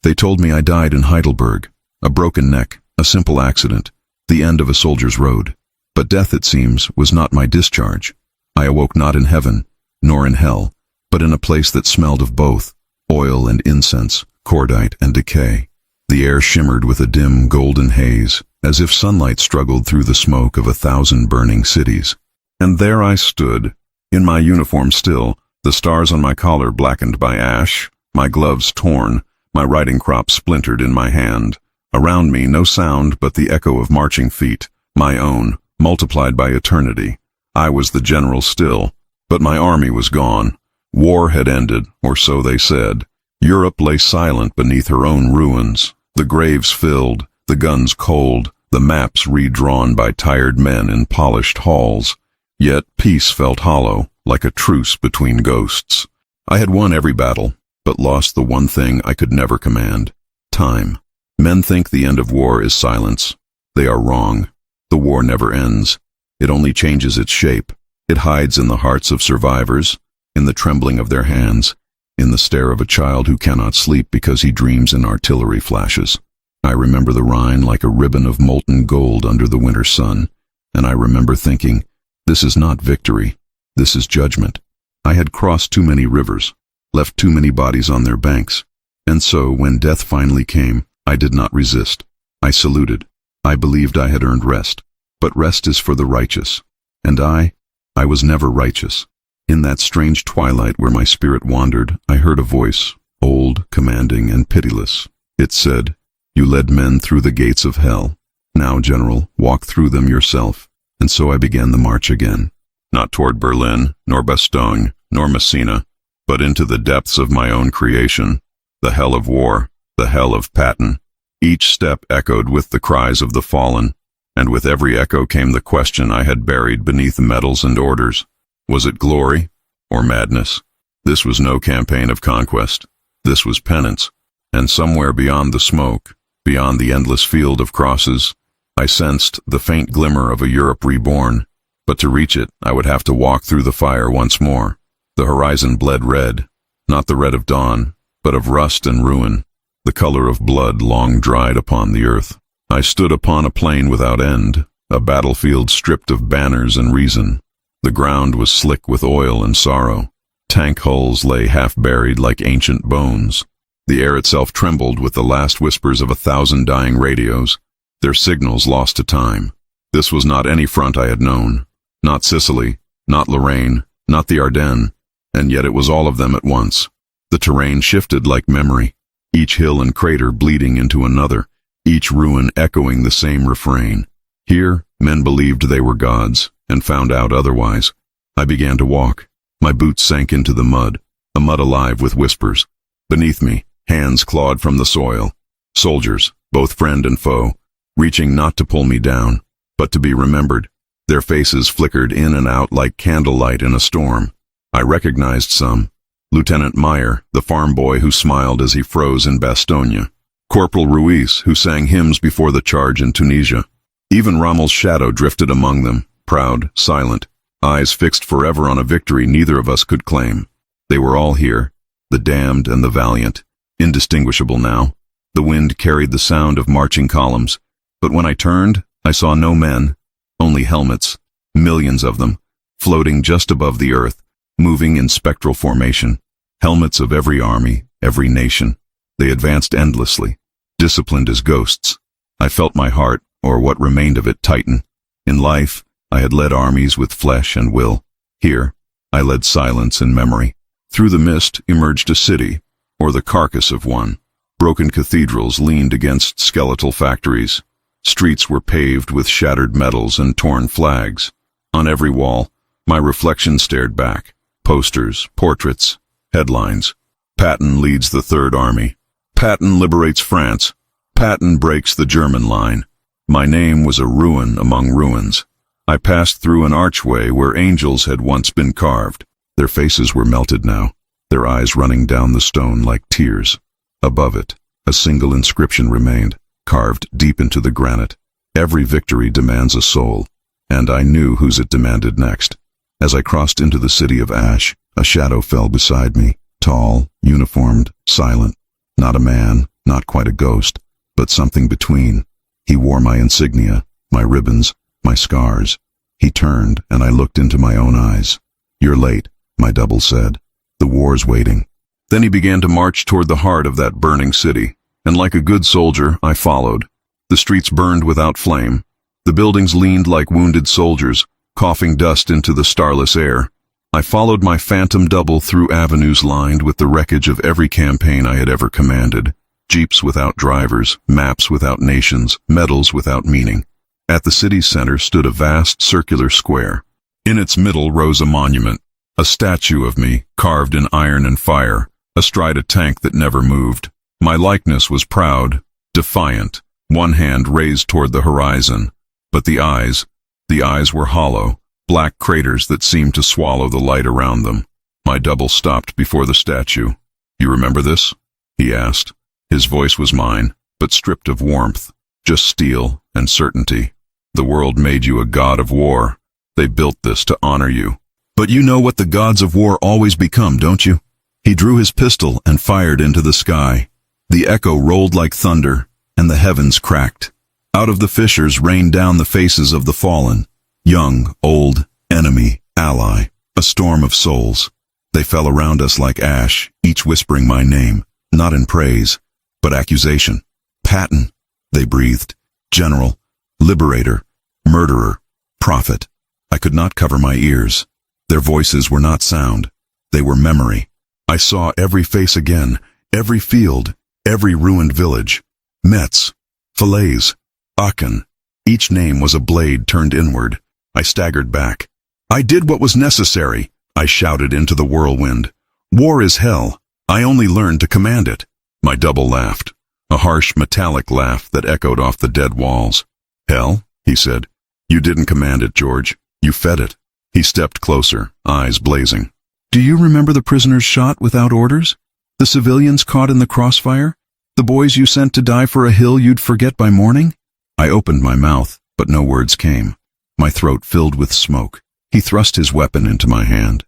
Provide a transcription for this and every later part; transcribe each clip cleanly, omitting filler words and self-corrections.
They told me I died in Heidelberg, a broken neck, a simple accident, the end of a soldier's road. But death, it seems, was not my discharge. I awoke not in heaven, nor in hell, but in a place that smelled of both, oil and incense, cordite and decay. The air shimmered with a dim golden haze, as if sunlight struggled through the smoke of 1,000 burning cities. And there I stood, in my uniform still, the stars on my collar blackened by ash, my gloves torn, my riding crop splintered in my hand. Around me no sound but the echo of marching feet, my own, multiplied by eternity. I was the general still, but my army was gone. War had ended, or so they said. Europe lay silent beneath her own ruins, the graves filled, the guns cold, the maps redrawn by tired men in polished halls. Yet peace felt hollow, like a truce between ghosts. I had won every battle, but lost the one thing I could never command: time. Men think the end of war is silence. They are wrong. The war never ends. It only changes its shape. It hides in the hearts of survivors, in the trembling of their hands, in the stare of a child who cannot sleep because he dreams in artillery flashes. I remember the Rhine like a ribbon of molten gold under the winter sun, and I remember thinking, this is not victory, this is judgment. I had crossed too many rivers, left too many bodies on their banks, and so when death finally came, I did not resist. I saluted. I believed I had earned rest, but rest is for the righteous, and I was never righteous. In that strange twilight where my spirit wandered, I heard a voice, old, commanding, and pitiless. It said, "You led men through the gates of hell. Now, General, walk through them yourself." And so I began the march again, not toward Berlin, nor Bastogne, nor Messina, but into the depths of my own creation, the hell of war, the hell of Patton. Each step echoed with the cries of the fallen, and with every echo came the question I had buried beneath medals and orders. Was it glory or madness? This was no campaign of conquest. This was penance. And somewhere beyond the smoke, beyond the endless field of crosses, I sensed the faint glimmer of a Europe reborn. But to reach it, I would have to walk through the fire once more. The horizon bled red, not the red of dawn, but of rust and ruin, the color of blood long dried upon the earth. I stood upon a plain without end, a battlefield stripped of banners and reason. The ground was slick with oil and sorrow. Tank hulls lay half-buried like ancient bones. The air itself trembled with the last whispers of 1,000 dying radios, their signals lost to time. This was not any front I had known. Not Sicily, not Lorraine, not the Ardennes, and yet it was all of them at once. The terrain shifted like memory, each hill and crater bleeding into another, each ruin echoing the same refrain. Here, men believed they were gods, and found out otherwise. I began to walk. My boots sank into the mud, a mud alive with whispers. Beneath me, hands clawed from the soil. Soldiers, both friend and foe, reaching not to pull me down, but to be remembered. Their faces flickered in and out like candlelight in a storm. I recognized some. Lieutenant Meyer, the farm boy who smiled as he froze in Bastogne. Corporal Ruiz, who sang hymns before the charge in Tunisia. Even Rommel's shadow drifted among them, proud, silent, eyes fixed forever on a victory neither of us could claim. They were all here, the damned and the valiant, indistinguishable now. The wind carried the sound of marching columns, but when I turned, I saw no men, only helmets, millions of them, floating just above the earth, moving in spectral formation. Helmets of every army, every nation. They advanced endlessly, disciplined as ghosts. I felt my heart, or what remained of it, tighten. In life, I had led armies with flesh and will. Here, I led silence and memory. Through the mist emerged a city, or the carcass of one. Broken cathedrals leaned against skeletal factories. Streets were paved with shattered metals and torn flags. On every wall, my reflection stared back. Posters, portraits, headlines. Patton leads the Third Army. Patton liberates France. Patton breaks the German line. My name was a ruin among ruins. I passed through an archway where angels had once been carved. Their faces were melted now, their eyes running down the stone like tears. Above it, a single inscription remained, carved deep into the granite. Every victory demands a soul, and I knew whose it demanded next. As I crossed into the city of ash, a shadow fell beside me, tall, uniformed, silent. Not a man, not quite a ghost, but something between. He wore my insignia, my ribbons, my scars. He turned, and I looked into my own eyes. "You're late," my double said. "The war's waiting." Then he began to march toward the heart of that burning city, and like a good soldier, I followed. The streets burned without flame. The buildings leaned like wounded soldiers, coughing dust into the starless air. I followed my phantom double through avenues lined with the wreckage of every campaign I had ever commanded. Jeeps without drivers, maps without nations, medals without meaning. At the city's center stood a vast circular square. In its middle rose a monument, a statue of me, carved in iron and fire, astride a tank that never moved. My likeness was proud, defiant, one hand raised toward the horizon. But the eyes were hollow, black craters that seemed to swallow the light around them. My double stopped before the statue. "You remember this?" he asked. His voice was mine, but stripped of warmth, just steel and certainty. "The world made you a god of war. They built this to honor you. But you know what the gods of war always become, don't you?" He drew his pistol and fired into the sky. The echo rolled like thunder, and the heavens cracked. Out of the fissures rained down the faces of the fallen, young, old, enemy, ally, a storm of souls. They fell around us like ash, each whispering my name, not in praise, but accusation. "Patton," they breathed. "General, liberator, murderer, prophet." I could not cover my ears. Their voices were not sound. They were memory. I saw every face again, every field, every ruined village. Metz, Falaise, Aachen. Each name was a blade turned inward. I staggered back. "I did what was necessary," I shouted into the whirlwind. "War is hell. I only learned to command it." My double laughed, a harsh metallic laugh that echoed off the dead walls. "Hell?" he said. "You didn't command it, George. You fed it." He stepped closer, eyes blazing. "Do you remember the prisoners shot without orders? The civilians caught in the crossfire? The boys you sent to die for a hill you'd forget by morning?" I opened my mouth, but no words came. My throat filled with smoke. He thrust his weapon into my hand.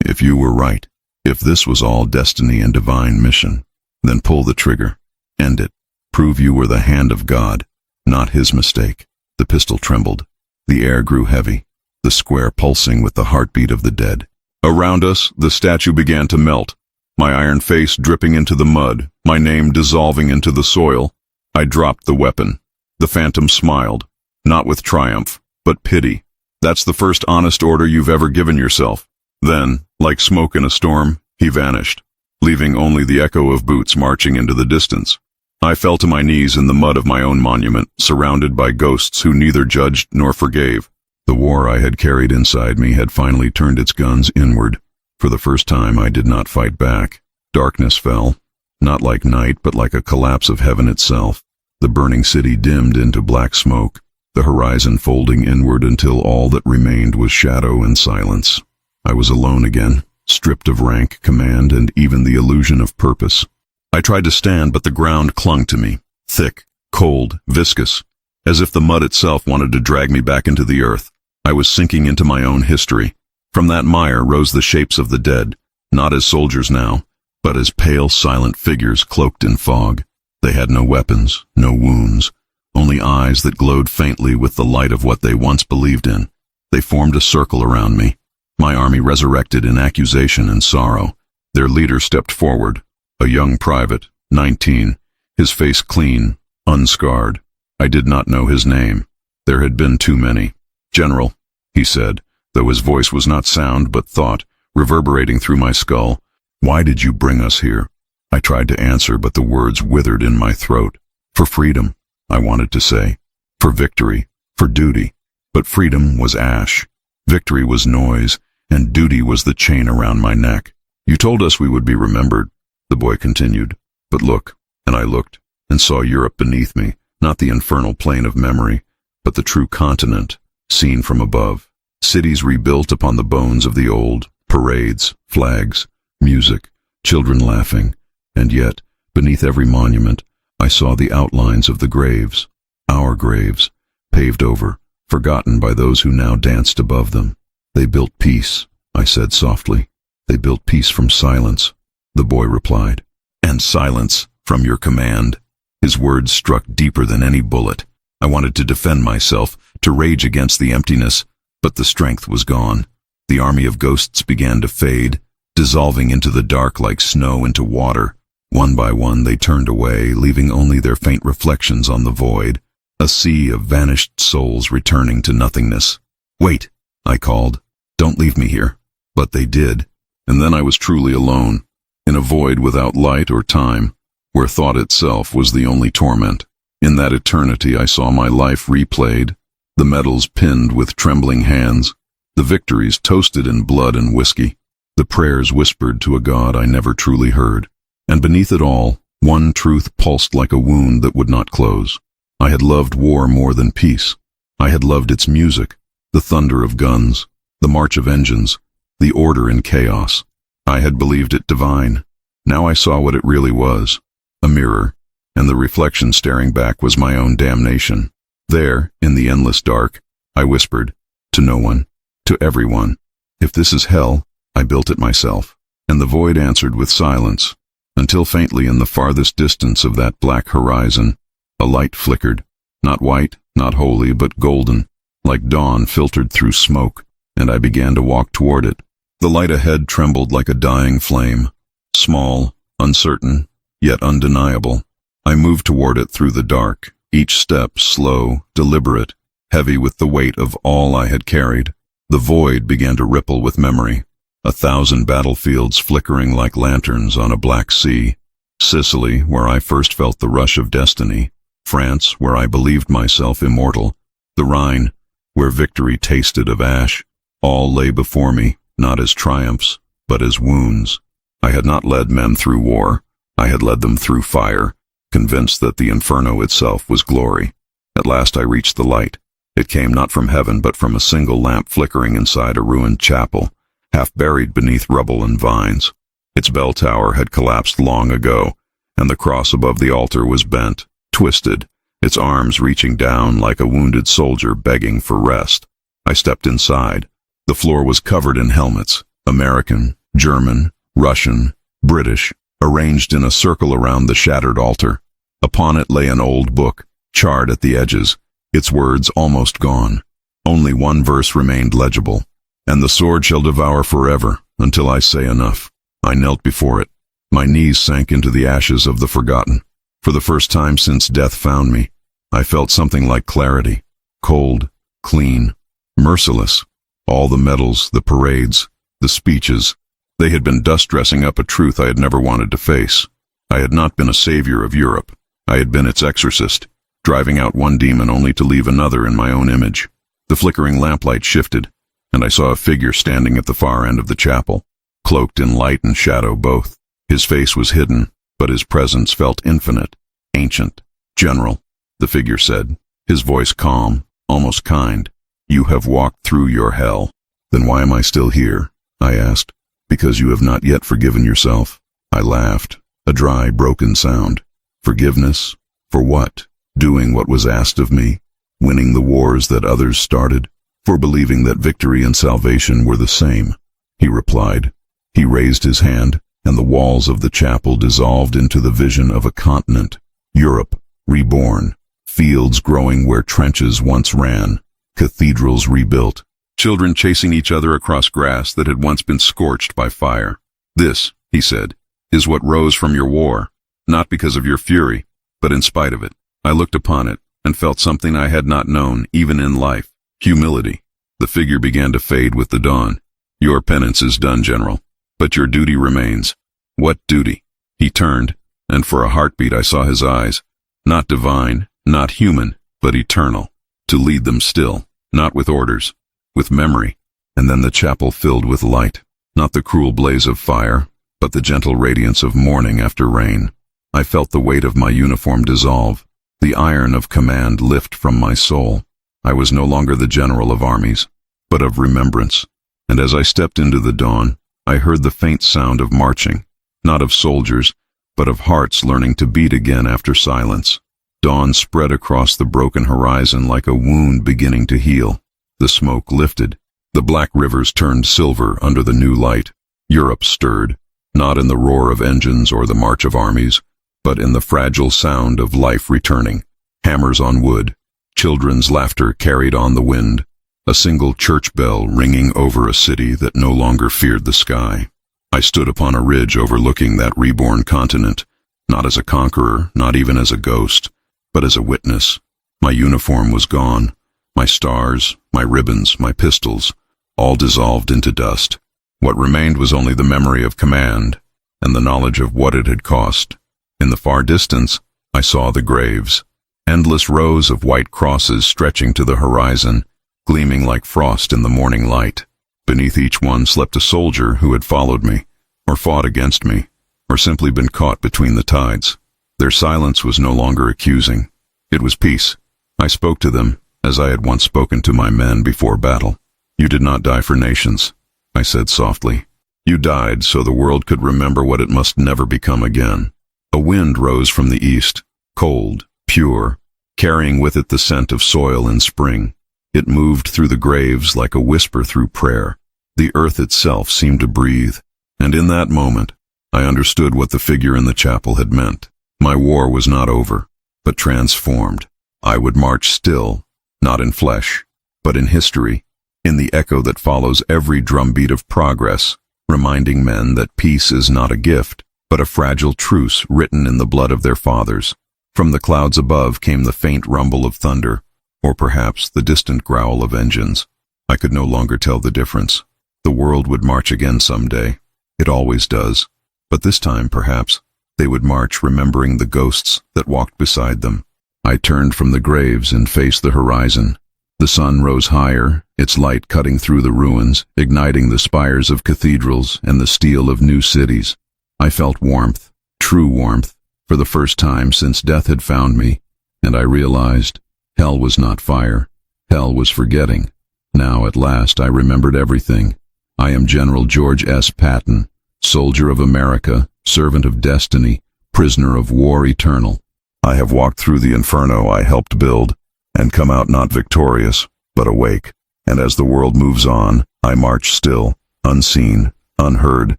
"If you were right, if this was all destiny and divine mission, then pull the trigger. End it. Prove you were the hand of God, not his mistake." The pistol trembled. The air grew heavy, the square pulsing with the heartbeat of the dead. Around us, the statue began to melt, my iron face dripping into the mud, my name dissolving into the soil. I dropped the weapon. The phantom smiled, not with triumph, but pity. "That's the first honest order you've ever given yourself." Then, like smoke in a storm, he vanished, leaving only the echo of boots marching into the distance. I fell to my knees in the mud of my own monument, surrounded by ghosts who neither judged nor forgave. The war I had carried inside me had finally turned its guns inward. For the first time, I did not fight back. Darkness fell, not like night, but like a collapse of heaven itself. The burning city dimmed into black smoke, the horizon folding inward until all that remained was shadow and silence. I was alone again, stripped of rank, command, and even the illusion of purpose. I tried to stand, but the ground clung to me, thick, cold, viscous, as if the mud itself wanted to drag me back into the earth. I was sinking into my own history. From that mire rose the shapes of the dead, not as soldiers now, but as pale, silent figures cloaked in fog. They had no weapons, no wounds, only eyes that glowed faintly with the light of what they once believed in. They formed a circle around me. My army resurrected in accusation and sorrow. Their leader stepped forward, a young private, 19, his face clean, unscarred. I did not know his name. There had been too many. "General," he said, though his voice was not sound but thought, reverberating through my skull, "why did you bring us here?" I tried to answer, but the words withered in my throat. "For freedom," I wanted to say. "For victory, for duty." But freedom was ash, victory was noise, and duty was the chain around my neck. "You told us we would be remembered," the boy continued. "But look," and I looked, and saw Europe beneath me, not the infernal plain of memory, but the true continent, seen from above. Cities rebuilt upon the bones of the old, parades, flags, music, children laughing, and yet, beneath every monument, I saw the outlines of the graves, our graves, paved over, forgotten by those who now danced above them. "They built peace," I said softly. "They built peace from silence," the boy replied. "And silence from your command." His words struck deeper than any bullet. I wanted to defend myself, to rage against the emptiness, but the strength was gone. The army of ghosts began to fade, dissolving into the dark like snow into water. One by one they turned away, leaving only their faint reflections on the void, a sea of vanished souls returning to nothingness. "Wait," I called. "Don't leave me here." But they did, and then I was truly alone, in a void without light or time, where thought itself was the only torment. In that eternity I saw my life replayed, the medals pinned with trembling hands, the victories toasted in blood and whiskey, the prayers whispered to a God I never truly heard. And beneath it all, one truth pulsed like a wound that would not close. I had loved war more than peace. I had loved its music, the thunder of guns, the march of engines, the order in chaos. I had believed it divine. Now I saw what it really was, a mirror, and the reflection staring back was my own damnation. There, in the endless dark, I whispered, to no one, to everyone, "If this is hell, I built it myself." And the void answered with silence, until faintly in the farthest distance of that black horizon, a light flickered, not white, not holy, but golden, like dawn filtered through smoke, and I began to walk toward it. The light ahead trembled like a dying flame, small, uncertain, yet undeniable. I moved toward it through the dark, each step slow, deliberate, heavy with the weight of all I had carried. The void began to ripple with memory, 1,000 battlefields flickering like lanterns on a black sea. Sicily, where I first felt the rush of destiny. France, where I believed myself immortal. The Rhine, where victory tasted of ash. All lay before me, not as triumphs, but as wounds. I had not led men through war. I had led them through fire, convinced that the inferno itself was glory. At last I reached the light. It came not from heaven, but from a single lamp flickering inside a ruined chapel, half buried beneath rubble and vines. Its bell tower had collapsed long ago, and the cross above the altar was bent, twisted, its arms reaching down like a wounded soldier begging for rest. I stepped inside. The floor was covered in helmets, American, German, Russian, British, arranged in a circle around the shattered altar. Upon it lay an old book, charred at the edges, its words almost gone. Only one verse remained legible. "And the sword shall devour forever, until I say enough." I knelt before it. My knees sank into the ashes of the forgotten. For the first time since death found me, I felt something like clarity. Cold, clean, merciless. All the medals, the parades, the speeches, they had been dust dressing up a truth I had never wanted to face. I had not been a savior of Europe. I had been its exorcist, driving out one demon only to leave another in my own image. The flickering lamplight shifted, and I saw a figure standing at the far end of the chapel, cloaked in light and shadow both. His face was hidden, but his presence felt infinite, ancient, general. The figure said, his voice calm, almost kind, "You have walked through your hell." "Then why am I still here?" I asked. "Because you have not yet forgiven yourself." I laughed, a dry, broken sound. Forgiveness? For what? Doing what was asked of me? Winning the wars that others started? For believing that victory and salvation were the same? He replied. He raised his hand, and the walls of the chapel dissolved into the vision of a continent, Europe, reborn, fields growing where trenches once ran, cathedrals rebuilt, children chasing each other across grass that had once been scorched by fire. "This," he said, "is what rose from your war, not because of your fury, but in spite of it." I looked upon it and felt something I had not known even in life, humility. The figure began to fade with the dawn. "Your penance is done, General, but your duty remains." "What duty?" He turned, and for a heartbeat I saw his eyes, not divine, not human, but eternal, to lead them still, not with orders, with memory. And then the chapel filled with light, not the cruel blaze of fire, but the gentle radiance of morning after rain. I felt the weight of my uniform dissolve, the iron of command lift from my soul. I was no longer the general of armies, but of remembrance. And as I stepped into the dawn, I heard the faint sound of marching, not of soldiers, but of hearts learning to beat again after silence. Dawn spread across the broken horizon like a wound beginning to heal. The smoke lifted. The black rivers turned silver under the new light. Europe stirred, not in the roar of engines or the march of armies, but in the fragile sound of life returning. Hammers on wood, children's laughter carried on the wind, a single church bell ringing over a city that no longer feared the sky. I stood upon a ridge overlooking that reborn continent, not as a conqueror, not even as a ghost, but as a witness. My uniform was gone, my stars, my ribbons, my pistols, all dissolved into dust. What remained was only the memory of command, and the knowledge of what it had cost. In the far distance, I saw the graves, endless rows of white crosses stretching to the horizon, gleaming like frost in the morning light. Beneath each one slept a soldier who had followed me, or fought against me, or simply been caught between the tides. Their silence was no longer accusing. It was peace. I spoke to them, as I had once spoken to my men before battle. "You did not die for nations," I said softly. "You died so the world could remember what it must never become again." A wind rose from the east, cold, pure, carrying with it the scent of soil in spring. It moved through the graves like a whisper through prayer. The earth itself seemed to breathe, and in that moment, I understood what the figure in the chapel had meant. My war was not over, but transformed. I would march still, not in flesh, but in history, in the echo that follows every drumbeat of progress, reminding men that peace is not a gift, but a fragile truce written in the blood of their fathers. From the clouds above came the faint rumble of thunder, or perhaps the distant growl of engines. I could no longer tell the difference. The world would march again someday. It always does. But this time, perhaps, they would march remembering the ghosts that walked beside them. I turned from the graves and faced the horizon. The sun rose higher, its light cutting through the ruins, igniting the spires of cathedrals and the steel of new cities. I felt warmth, true warmth, for the first time since death had found me, and I realized hell was not fire. Hell was forgetting. Now, at last, I remembered everything. I am General George S. Patton, soldier of America, servant of destiny, prisoner of war eternal. I have walked through the inferno I helped build, and come out not victorious, but awake. And as the world moves on, I march still, unseen, unheard,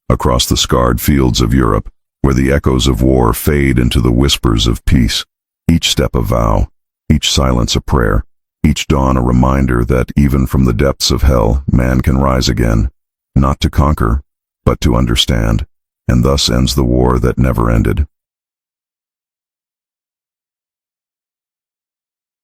across the scarred fields of Europe, where the echoes of war fade into the whispers of peace. Each step a vow, each silence a prayer, each dawn a reminder that even from the depths of hell, man can rise again, not to conquer, but to understand. And thus ends the war that never ended.